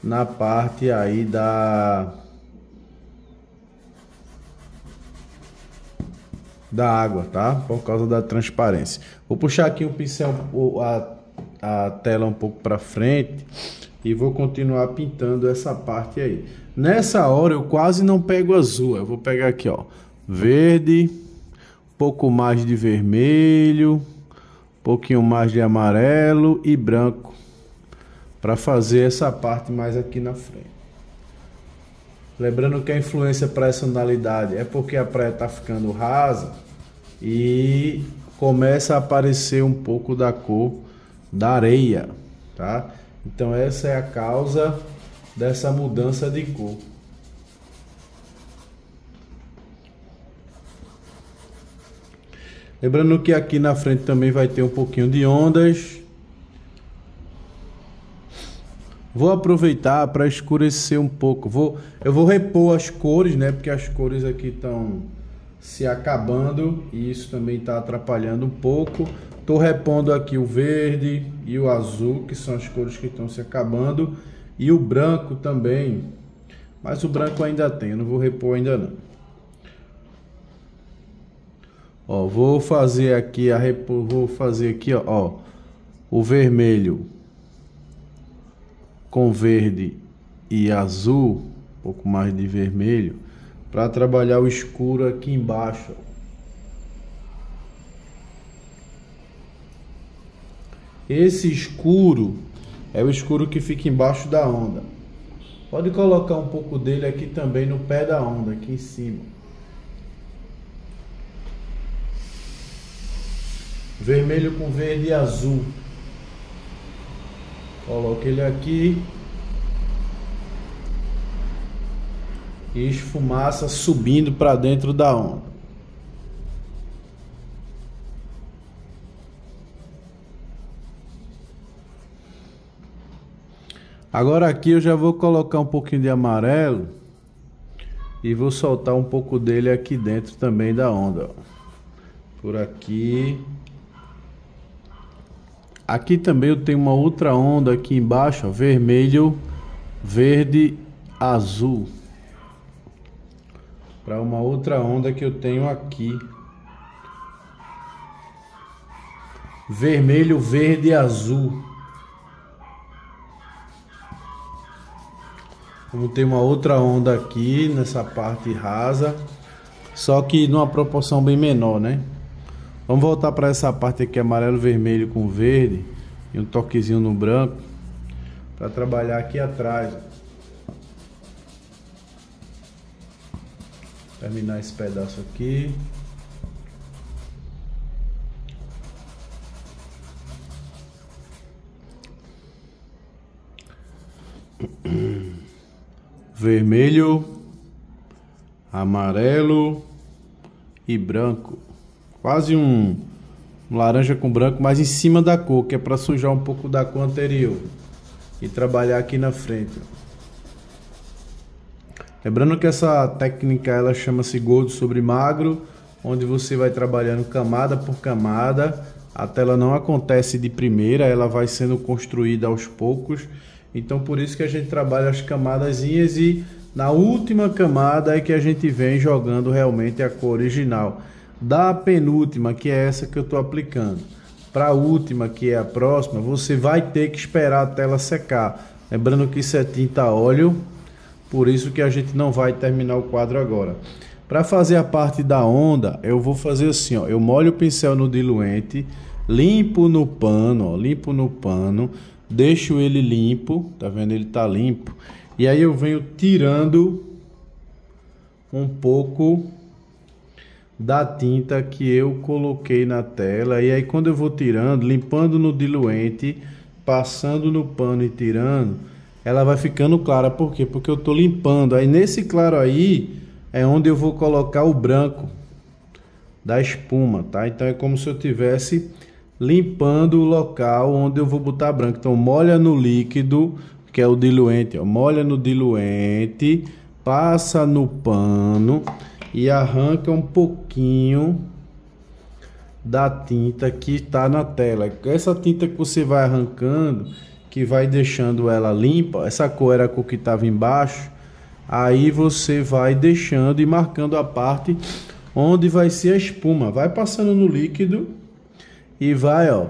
na parte aí da água, tá? Por causa da transparência. Vou puxar aqui o pincel, a tela um pouco para frente e vou continuar pintando essa parte aí. Nessa hora eu quase não pego azul, eu vou pegar aqui, verde, pouco mais de vermelho, um pouquinho mais de amarelo e branco para fazer essa parte mais aqui na frente. Lembrando que a influência para essa tonalidade é porque a praia está ficando rasa e começa a aparecer um pouco da cor da areia, tá? Então essa é a causa dessa mudança de cor. Lembrando que aqui na frente também vai ter um pouquinho de ondas. Vou aproveitar para escurecer um pouco. Eu vou repor as cores, né? Porque as cores aqui estão se acabando e isso também está atrapalhando um pouco. Estou repondo aqui o verde e o azul, que são as cores que estão se acabando. E o branco também. Mas o branco ainda tem, eu não vou repor ainda não. Ó, vou fazer aqui ó, o vermelho com verde e azul, um pouco mais de vermelho, para trabalhar o escuro aqui embaixo. Esse escuro é o escuro que fica embaixo da onda. Pode colocar um pouco dele aqui também no pé da onda, aqui em cima. Vermelho com verde e azul. Coloque ele aqui. E esfumaça subindo para dentro da onda. Agora aqui eu já vou colocar um pouquinho de amarelo. E vou soltar um pouco dele aqui dentro também da onda. Por aqui. Aqui também eu tenho uma outra onda aqui embaixo, ó, vermelho, verde, azul. Para uma outra onda que eu tenho aqui. Vermelho, verde e azul. Vamos ter uma outra onda aqui nessa parte rasa, só que numa proporção bem menor, né? Vamos voltar para essa parte aqui, amarelo, vermelho com verde e um toquezinho no branco, para trabalhar aqui atrás. Terminar esse pedaço aqui. Vermelho, amarelo e branco. Quase um laranja com branco, mas em cima da cor, que é para sujar um pouco da cor anterior e trabalhar aqui na frente. Lembrando que essa técnica ela chama-se gordo sobre magro, onde você vai trabalhando camada por camada. A tela não acontece de primeira, ela vai sendo construída aos poucos. Então por isso que a gente trabalha as camadazinhas e na última camada é que a gente vem jogando realmente a cor original. Da penúltima, que é essa que eu estou aplicando, para a última, que é a próxima, você vai ter que esperar a tela secar. Lembrando que isso é tinta a óleo, por isso que a gente não vai terminar o quadro agora. Para fazer a parte da onda, eu vou fazer assim, ó, eu molho o pincel no diluente, limpo no pano, ó, limpo no pano, deixo ele limpo, tá vendo? Ele tá limpo. E aí eu venho tirando um pouco da tinta que eu coloquei na tela. E aí quando eu vou tirando, limpando no diluente, passando no pano e tirando, ela vai ficando clara. Por quê? Porque eu tô limpando. Aí nesse claro aí é onde eu vou colocar o branco da espuma, tá? Então é como se eu tivesse limpando o local onde eu vou botar branco. Então molha no líquido, que é o diluente, ó. Molha no diluente, passa no pano e arranca um pouquinho da tinta que está na tela. Essa tinta que você vai arrancando, que vai deixando ela limpa, essa cor era a cor que estava embaixo, aí você vai deixando e marcando a parte onde vai ser a espuma. Vai passando no líquido e vai, ó,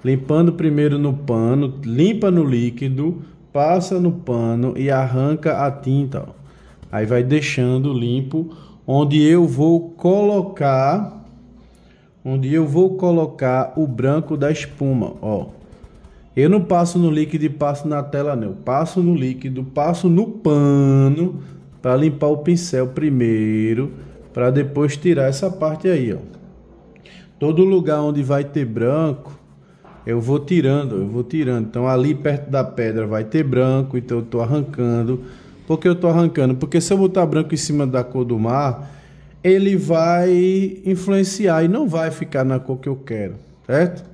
limpando primeiro no pano, limpa no líquido, passa no pano e arranca a tinta, ó. Aí vai deixando limpo, onde eu vou colocar onde eu vou colocar o branco da espuma, ó. Eu não passo no líquido e passo na tela não, eu passo no líquido, passo no pano para limpar o pincel primeiro, para depois tirar essa parte aí, ó. Todo lugar onde vai ter branco, eu vou tirando. Então ali perto da pedra vai ter branco, então eu tô arrancando. Por que eu tô arrancando? Porque se eu botar branco em cima da cor do mar, ele vai influenciar e não vai ficar na cor que eu quero, certo?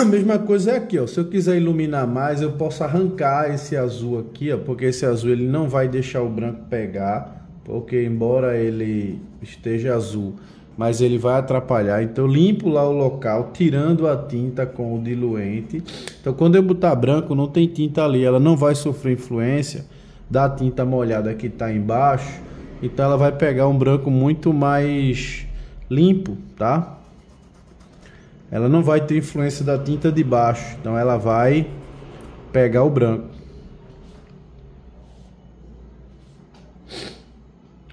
A mesma coisa é aqui, ó. Se eu quiser iluminar mais, eu posso arrancar esse azul aqui, ó, porque esse azul ele não vai deixar o branco pegar, porque embora ele esteja azul, mas ele vai atrapalhar. Então eu limpo lá o local, tirando a tinta com o diluente. Então quando eu botar branco, não tem tinta ali, ela não vai sofrer influência da tinta molhada que está embaixo. Então ela vai pegar um branco muito mais limpo, tá? Ela não vai ter influência da tinta de baixo, então ela vai pegar o branco.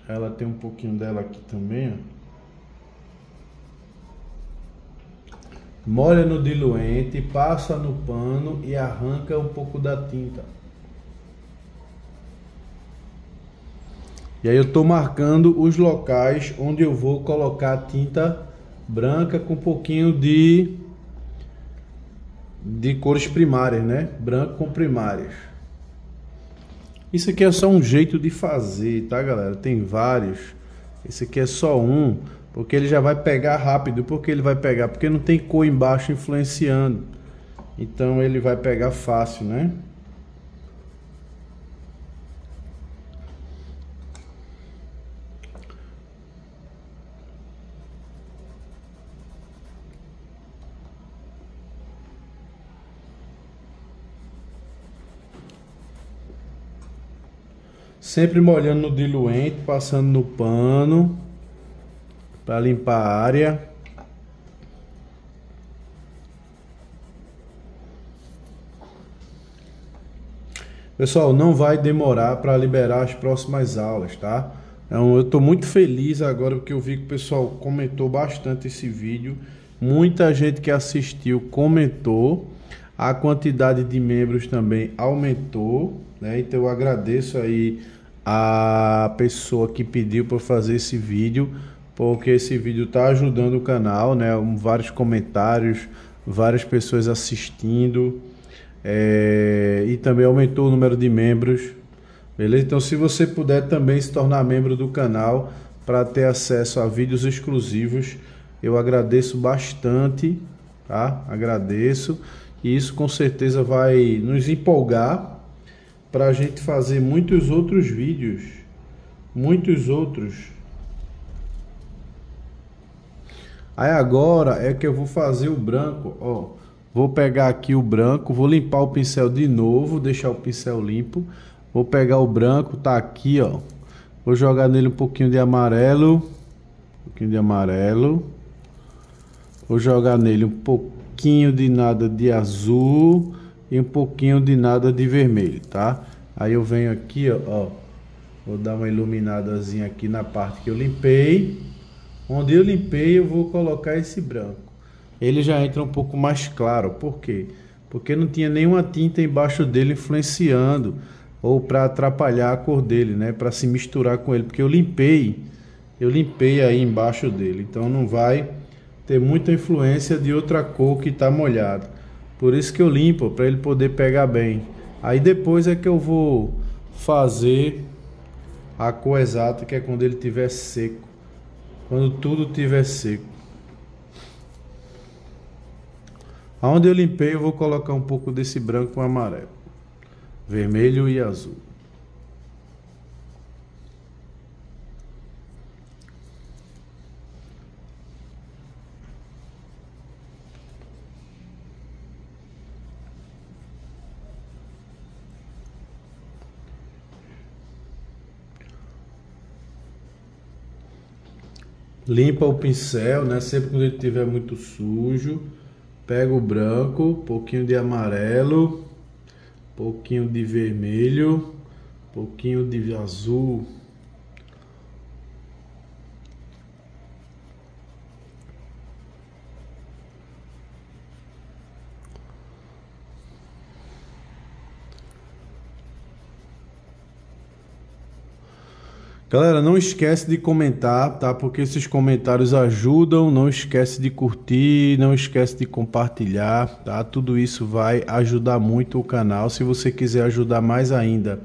Ela tem um pouquinho dela aqui também, ó. Molha no diluente, passa no pano e arranca um pouco da tinta. E aí eu estou marcando os locais onde eu vou colocar a tinta branca com um pouquinho de cores primárias, né? Branco com primárias. Isso aqui é só um jeito de fazer, tá, galera? Tem vários. Esse aqui é só um, porque ele já vai pegar rápido. Por que ele vai pegar? Porque não tem cor embaixo influenciando. Então ele vai pegar fácil, né? Sempre molhando no diluente, passando no pano para limpar a área. Pessoal, não vai demorar para liberar as próximas aulas, tá? Então, eu estou muito feliz agora porque eu vi que o pessoal comentou bastante esse vídeo. Muita gente que assistiu comentou. A quantidade de membros também aumentou, né? Então eu agradeço aí a pessoa que pediu para fazer esse vídeo, porque esse vídeo está ajudando o canal, né? Vários comentários, várias pessoas assistindo, e também aumentou o número de membros, beleza? Então se você puder também se tornar membro do canal para ter acesso a vídeos exclusivos, eu agradeço bastante, tá? Agradeço, e isso com certeza vai nos empolgar para a gente fazer muitos outros vídeos, muitos outros. Aí agora é que eu vou fazer o branco, ó. Vou pegar aqui o branco, vou limpar o pincel de novo, deixar o pincel limpo. Vou pegar o branco, tá aqui, ó. Vou jogar nele um pouquinho de amarelo, Vou jogar nele um pouquinho de nada de azul e um pouquinho de nada de vermelho, tá? Aí eu venho aqui, ó, vou dar uma iluminadazinha aqui na parte que eu limpei. Onde eu limpei, eu vou colocar esse branco. Ele já entra um pouco mais claro. Por quê? Porque não tinha nenhuma tinta embaixo dele influenciando ou para atrapalhar a cor dele, né? Para se misturar com ele, porque eu limpei aí embaixo dele. Então não vai ter muita influência de outra cor que está molhada. Por isso que eu limpo, para ele poder pegar bem. Aí depois é que eu vou fazer a cor exata, que é quando ele estiver seco. Quando tudo estiver seco. Aonde eu limpei, eu vou colocar um pouco desse branco com amarelo, vermelho e azul. Limpa o pincel, né? Sempre quando ele estiver muito sujo, pega o branco, pouquinho de amarelo, pouquinho de vermelho, pouquinho de azul. Galera, não esquece de comentar, tá? Porque esses comentários ajudam. Não esquece de curtir, não esquece de compartilhar, tá? Tudo isso vai ajudar muito o canal. Se você quiser ajudar mais ainda,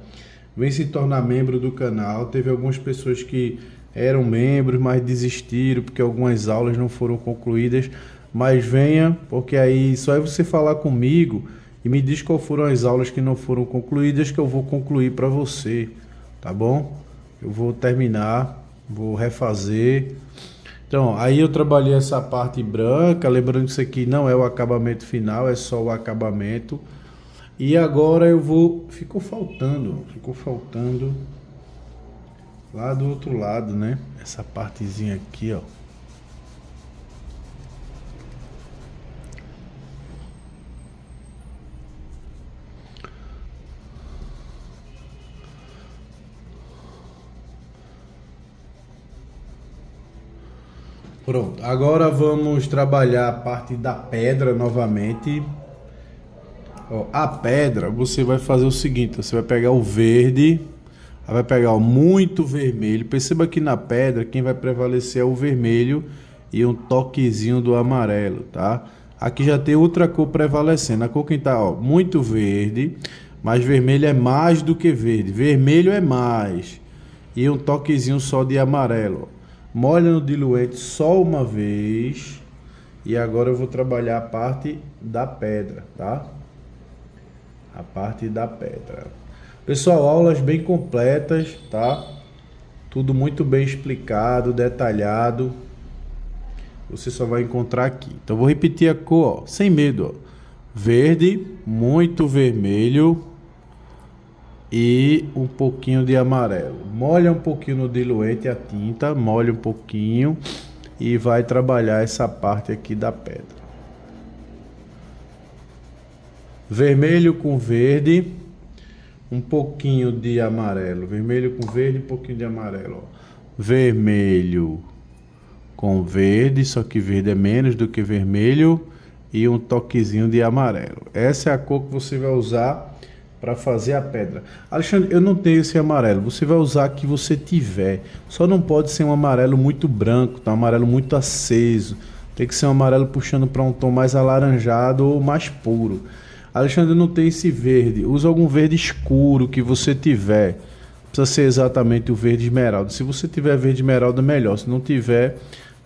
vem se tornar membro do canal. Teve algumas pessoas que eram membros, mas desistiram porque algumas aulas não foram concluídas. Mas venha, porque aí só é você falar comigo e me diz qual foram as aulas que não foram concluídas, que eu vou concluir para você, tá bom? Eu vou terminar, vou refazer. Então, aí eu trabalhei essa parte branca, lembrando que isso aqui não é o acabamento final, é só o acabamento. E agora eu vou... ficou faltando lá do outro lado, né? Essa partezinha aqui, ó. Pronto, agora vamos trabalhar a parte da pedra novamente. Ó, a pedra, você vai fazer o seguinte, você vai pegar o verde, vai pegar muito vermelho. Perceba que na pedra quem vai prevalecer é o vermelho e um toquezinho do amarelo, tá? Aqui já tem outra cor prevalecendo. A cor que tá, ó, muito verde, mas vermelho é mais do que verde. Vermelho é mais. E um toquezinho só de amarelo, ó. Molha no diluente só uma vez. E agora eu vou trabalhar a parte da pedra, tá? A parte da pedra. Pessoal, aulas bem completas, tá? Tudo muito bem explicado, detalhado. Você só vai encontrar aqui. Então vou repetir a cor, ó, sem medo, ó. Verde, muito vermelho e um pouquinho de amarelo. Molha um pouquinho no diluente a tinta, molha um pouquinho e vai trabalhar essa parte aqui da pedra. Vermelho com verde, um pouquinho de amarelo. Vermelho com verde, um pouquinho de amarelo, ó. Vermelho com verde, só que verde é menos do que vermelho, e um toquezinho de amarelo. Essa é a cor que você vai usar para fazer a pedra. Alexandre, eu não tenho esse amarelo. Você vai usar o que você tiver. Só não pode ser um amarelo muito branco, tá? Um amarelo muito aceso. Tem que ser um amarelo puxando para um tom mais alaranjado ou mais puro. Alexandre, eu não tenho esse verde. Usa algum verde escuro que você tiver. Não precisa ser exatamente o verde esmeralda. Se você tiver verde esmeralda, melhor. Se não tiver,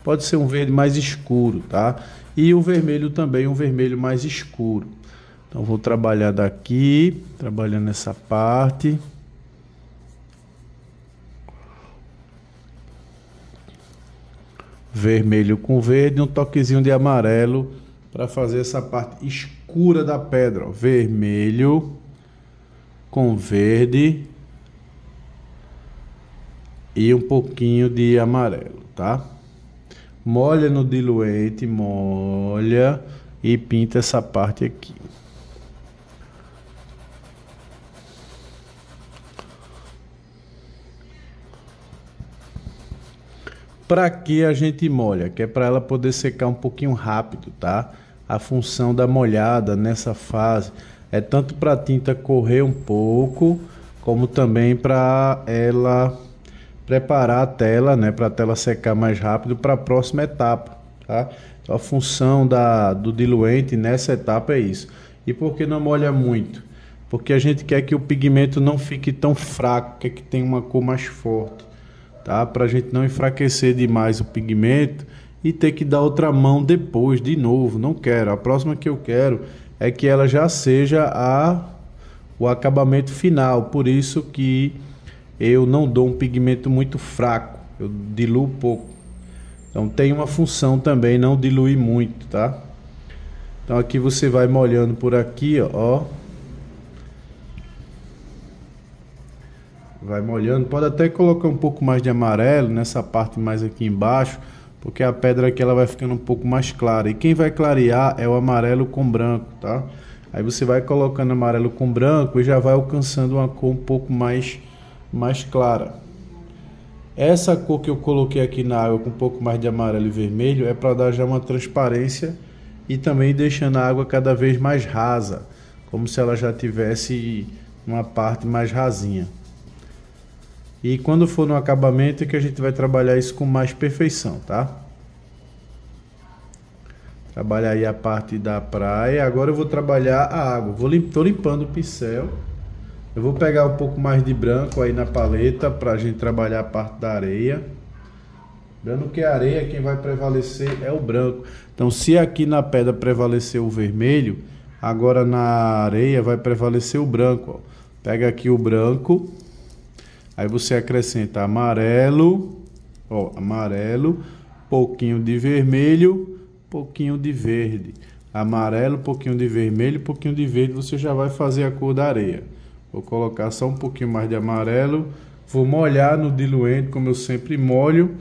pode ser um verde mais escuro, tá? E o vermelho também, um vermelho mais escuro. Então vou trabalhar daqui, trabalhando essa parte. Vermelho com verde, um toquezinho de amarelo para fazer essa parte escura da pedra, ó. Vermelho com verde e um pouquinho de amarelo, tá? Molha no diluente, molha e pinta essa parte aqui. Para que a gente molha? Que é para ela poder secar um pouquinho rápido, tá? A função da molhada nessa fase é tanto para a tinta correr um pouco, como também para ela preparar a tela, né? Para a tela secar mais rápido para a próxima etapa, tá? Então a função do diluente nessa etapa é isso. E por que não molha muito? Porque a gente quer que o pigmento não fique tão fraco, quer que tenha uma cor mais forte. Tá? Para a gente não enfraquecer demais o pigmento e ter que dar outra mão depois de novo. Não quero. A próxima que eu quero é que ela já seja o acabamento final. Por isso que eu não dou um pigmento muito fraco. Eu diluo pouco. Então tem uma função também não diluir muito, tá? Então aqui você vai molhando por aqui, ó. Vai molhando, pode até colocar um pouco mais de amarelo nessa parte mais aqui embaixo, porque a pedra aqui ela vai ficando um pouco mais clara. E quem vai clarear é o amarelo com branco, tá? Aí você vai colocando amarelo com branco e já vai alcançando uma cor um pouco mais clara. Essa cor que eu coloquei aqui na água com um pouco mais de amarelo e vermelho é para dar já uma transparência e também deixando a água cada vez mais rasa, como se ela já tivesse uma parte mais rasinha. E quando for no acabamento é que a gente vai trabalhar isso com mais perfeição, tá? Trabalhar aí a parte da praia. Agora eu vou trabalhar a água. Tô limpando o pincel. Eu vou pegar um pouco mais de branco aí na paleta pra gente trabalhar a parte da areia. Lembrando que a areia, quem vai prevalecer é o branco. Então, se aqui na pedra prevalecer o vermelho, agora na areia vai prevalecer o branco, ó. Pega aqui o branco, aí você acrescenta amarelo, ó, amarelo, pouquinho de vermelho, pouquinho de verde. Amarelo, pouquinho de vermelho, pouquinho de verde, você já vai fazer a cor da areia. Vou colocar só um pouquinho mais de amarelo, vou molhar no diluente, como eu sempre molho.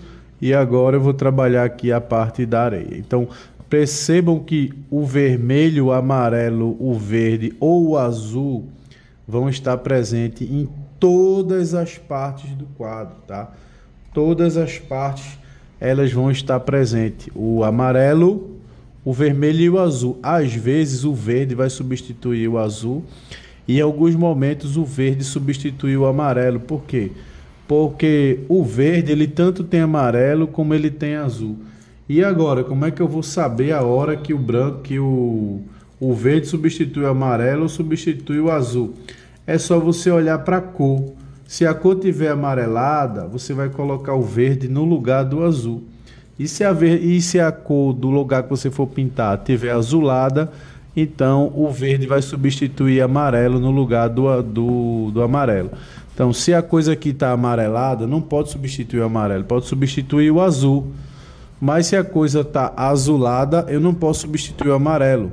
E agora eu vou trabalhar aqui a parte da areia. Então, percebam que o vermelho, o amarelo, o verde ou o azul vão estar presentes em todas as partes do quadro, tá? Todas as partes, elas vão estar presentes. O amarelo, o vermelho e o azul. Às vezes, o verde vai substituir o azul. E em alguns momentos, o verde substitui o amarelo. Por quê? Porque o verde, ele tanto tem amarelo como ele tem azul. E agora, como é que eu vou saber a hora que o branco, o verde substitui o amarelo ou substitui o azul? É só você olhar para a cor. Se a cor tiver amarelada, você vai colocar o verde no lugar do azul. E se a cor do lugar que você for pintar tiver azulada, então o verde vai substituir amarelo no lugar do amarelo. Então, se a coisa aqui está amarelada, não pode substituir o amarelo, pode substituir o azul. Mas se a coisa está azulada, eu não posso substituir o amarelo.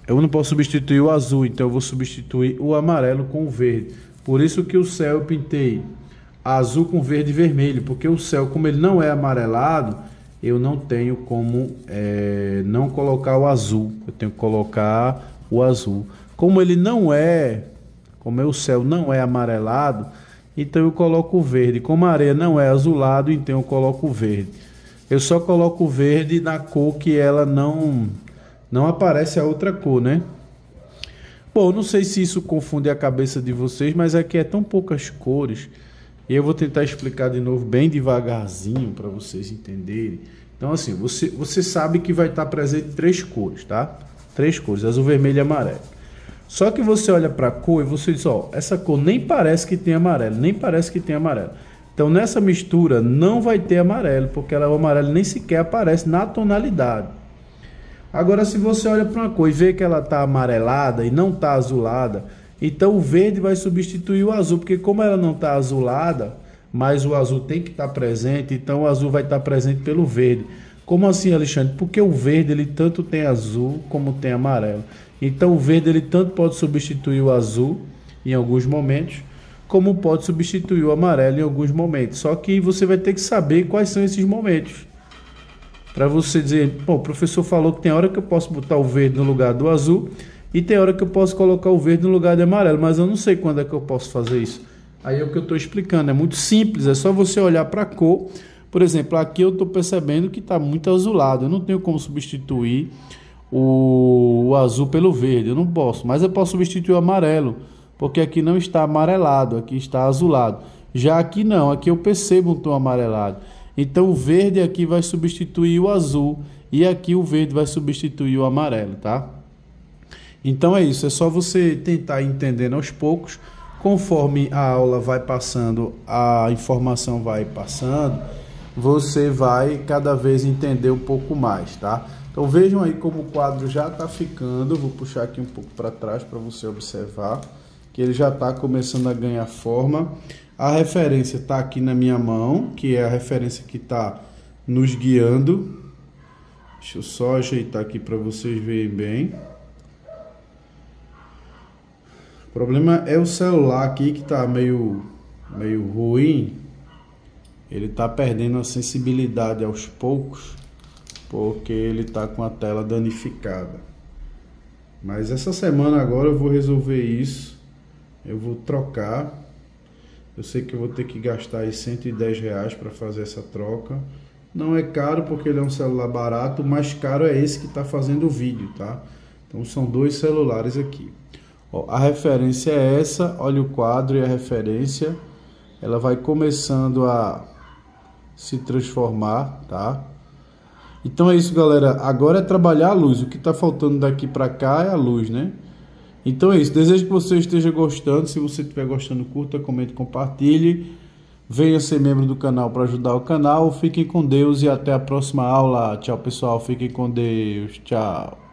Eu não posso substituir o azul, então eu vou substituir o amarelo com o verde. Por isso que o céu eu pintei azul com verde e vermelho, porque o céu, como ele não é amarelado, eu não tenho como não colocar o azul. Eu tenho que colocar o azul. Como o céu não é amarelado, então eu coloco o verde. Como a areia não é azulado, então eu coloco o verde. Eu só coloco o verde na cor que ela não aparece a outra cor, né? Bom, não sei se isso confunde a cabeça de vocês, mas aqui é tão poucas cores. E eu vou tentar explicar de novo bem devagarzinho para vocês entenderem. Então assim, você sabe que vai estar presente três cores, tá? Três cores, azul, vermelho e amarelo. Só que você olha para a cor e você diz, ó, essa cor nem parece que tem amarelo, nem parece que tem amarelo. Então nessa mistura não vai ter amarelo, porque o amarelo nem sequer aparece na tonalidade. Agora se você olha para uma cor e vê que ela está amarelada e não está azulada, então o verde vai substituir o azul, porque como ela não está azulada, mas o azul tem que estar presente, então o azul vai estar presente pelo verde. Como assim, Alexandre? Porque o verde ele tanto tem azul como tem amarelo. Então o verde ele tanto pode substituir o azul em alguns momentos, como pode substituir o amarelo em alguns momentos. Só que você vai ter que saber quais são esses momentos. Para você dizer, pô, o professor falou que tem hora que eu posso botar o verde no lugar do azul e tem hora que eu posso colocar o verde no lugar do amarelo, mas eu não sei quando é que eu posso fazer isso. Aí é o que eu estou explicando, é muito simples, é só você olhar para a cor. Por exemplo, aqui eu estou percebendo que está muito azulado, eu não tenho como substituir o azul pelo verde, eu não posso, mas eu posso substituir o amarelo, porque aqui não está amarelado, aqui está azulado. Já aqui não, aqui eu percebo um tom amarelado. Então o verde aqui vai substituir o azul e aqui o verde vai substituir o amarelo, tá? Então é isso, é só você tentar entendendo aos poucos, conforme a aula vai passando, a informação vai passando, você vai cada vez entender um pouco mais, tá? Então vejam aí como o quadro já está ficando. Vou puxar aqui um pouco para trás para você observar que ele já está começando a ganhar forma. A referência está aqui na minha mão, que é a referência que está nos guiando. Deixa eu só ajeitar aqui para vocês verem bem. O problema é o celular aqui que está meio ruim. Ele está perdendo a sensibilidade aos poucos, porque ele está com a tela danificada. Mas essa semana agora eu vou resolver isso. Eu vou trocar. Eu sei que eu vou ter que gastar aí R$110 para fazer essa troca. Não é caro porque ele é um celular barato, o mais caro é esse que está fazendo o vídeo, tá? Então são dois celulares aqui. Ó, a referência é essa, olha o quadro e a referência. ela vai começando a se transformar, tá? Então é isso, galera. Agora é trabalhar a luz. O que tá faltando daqui para cá é a luz, né? Então é isso. Desejo que você esteja gostando. Se você estiver gostando, curta, comente, compartilhe. Venha ser membro do canal para ajudar o canal. Fiquem com Deus e até a próxima aula. Tchau, pessoal. Fiquem com Deus. Tchau.